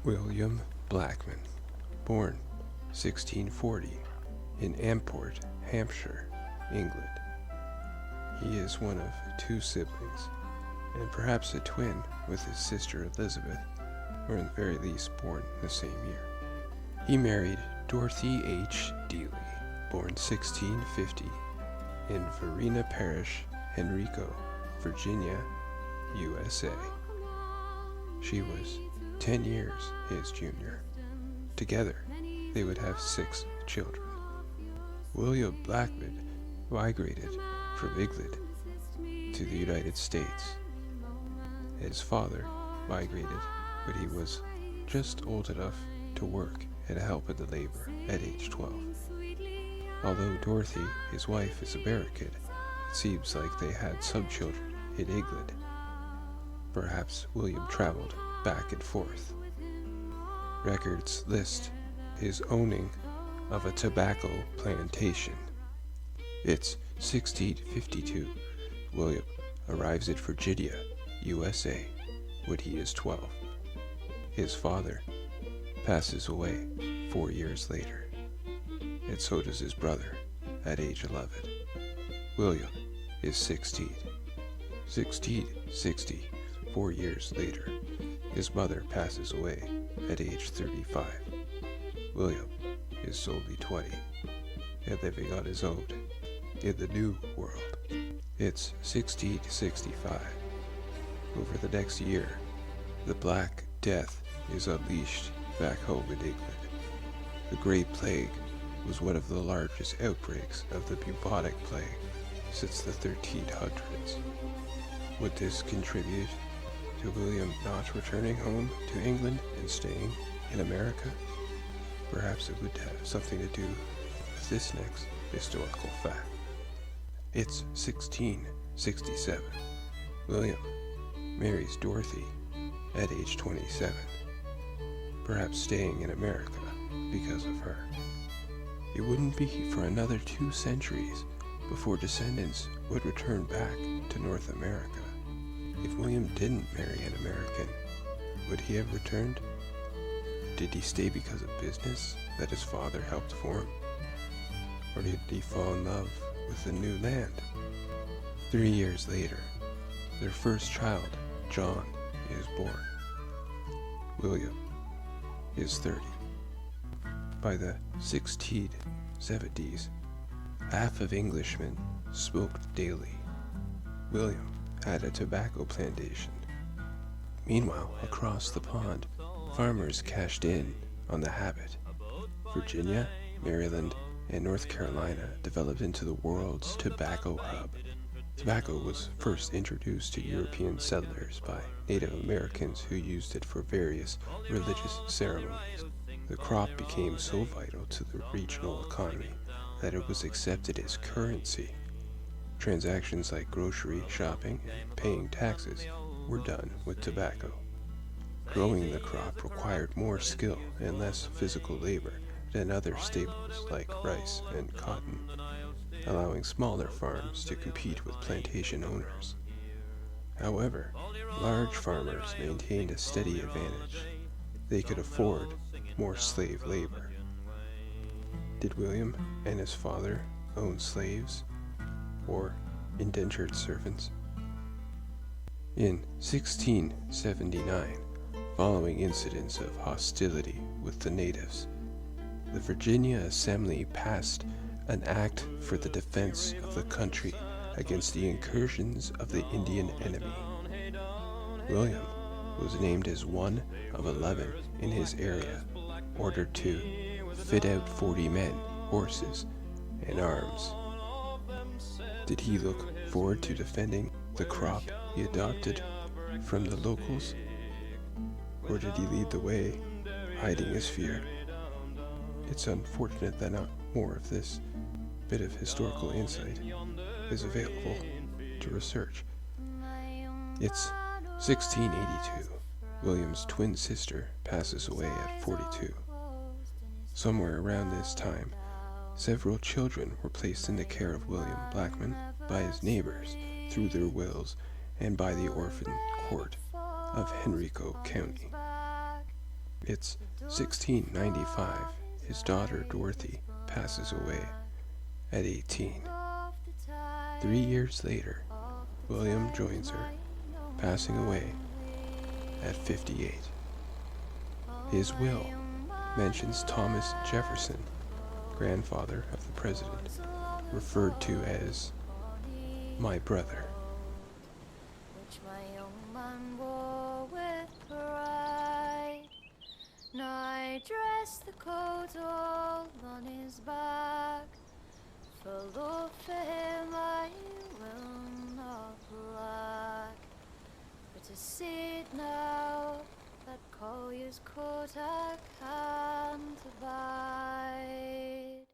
William Blackman, born 1640 in Amport, Hampshire, England. He is one of two siblings, and perhaps a twin with his sister Elizabeth, or at the very least born the same year. He married Dorothy H. Dealey, born 1650 in Varina Parish, Henrico, Virginia, USA. She was 10 years his junior. Together, they would have 6 children. William Blackman migrated from England to the United States. His father migrated when he was just old enough to work and help in the labor at age 12. Although Dorothy, his wife, is American, it seems like they had some children in England. Perhaps William traveled back and forth. Records list his owning of a tobacco plantation. It's 1652. William arrives at Virginia, USA, when he is 12. His father passes away 4 years later, and so does his brother at age 11. William is 16. 1660, 4 years later, his mother passes away at age 35. William is only 20 and living on his own in the New World. It's 1665. Over the next year, the Black Death is unleashed back home in England. The Great Plague was one of the largest outbreaks of the bubonic plague since the 1300s. Would this contribute to William not returning home to England and staying in America? Perhaps it would have something to do with this next historical fact. It's 1667. William marries Dorothy at age 27, perhaps staying in America because of her. It wouldn't be for another 2 centuries before descendants would return back to North America. If William didn't marry an American, would he have returned? Did he stay because of business that his father helped form? Or did he fall in love with the new land? 3 years later, their first child, John, is born. William is 30. By the 1670s, half of Englishmen smoked daily. William had a tobacco plantation. Meanwhile, across the pond, farmers cashed in on the habit. Virginia, Maryland, and North Carolina developed into the world's tobacco hub. Tobacco was first introduced to European settlers by Native Americans who used it for various religious ceremonies. The crop became so vital to the regional economy that it was accepted as currency. Transactions like grocery shopping and paying taxes were done with tobacco. Growing the crop required more skill and less physical labor than other staples like rice and cotton, allowing smaller farms to compete with plantation owners. However, large farmers maintained a steady advantage. They could afford more slave labor. Did William and his father own slaves or indentured servants? In 1679, following incidents of hostility with the natives, the Virginia Assembly passed an act for the defense of the country against the incursions of the Indian enemy. William was named as one of 11 in his area, ordered to fit out 40 men, horses, and arms. Did he look forward to defending the crop he adopted from the locals? Or did he lead the way, hiding his fear? It's unfortunate that not more of this bit of historical insight is available to research. It's 1682. William's twin sister passes away at 42. Somewhere around this time, several children were placed in the care of William Blackman by his neighbors through their wills and by the orphan court of Henrico County. It's 1695. His daughter Dorothy passes away at 18. 3 years later, William joins her, passing away at 58. His will mentions Thomas Jefferson, grandfather of the president, referred to as my brother. Which my young man wore with pride. Now dress the coat all on his back. For love for him I will not lack. But to see it now, that collier's coat I can't buy.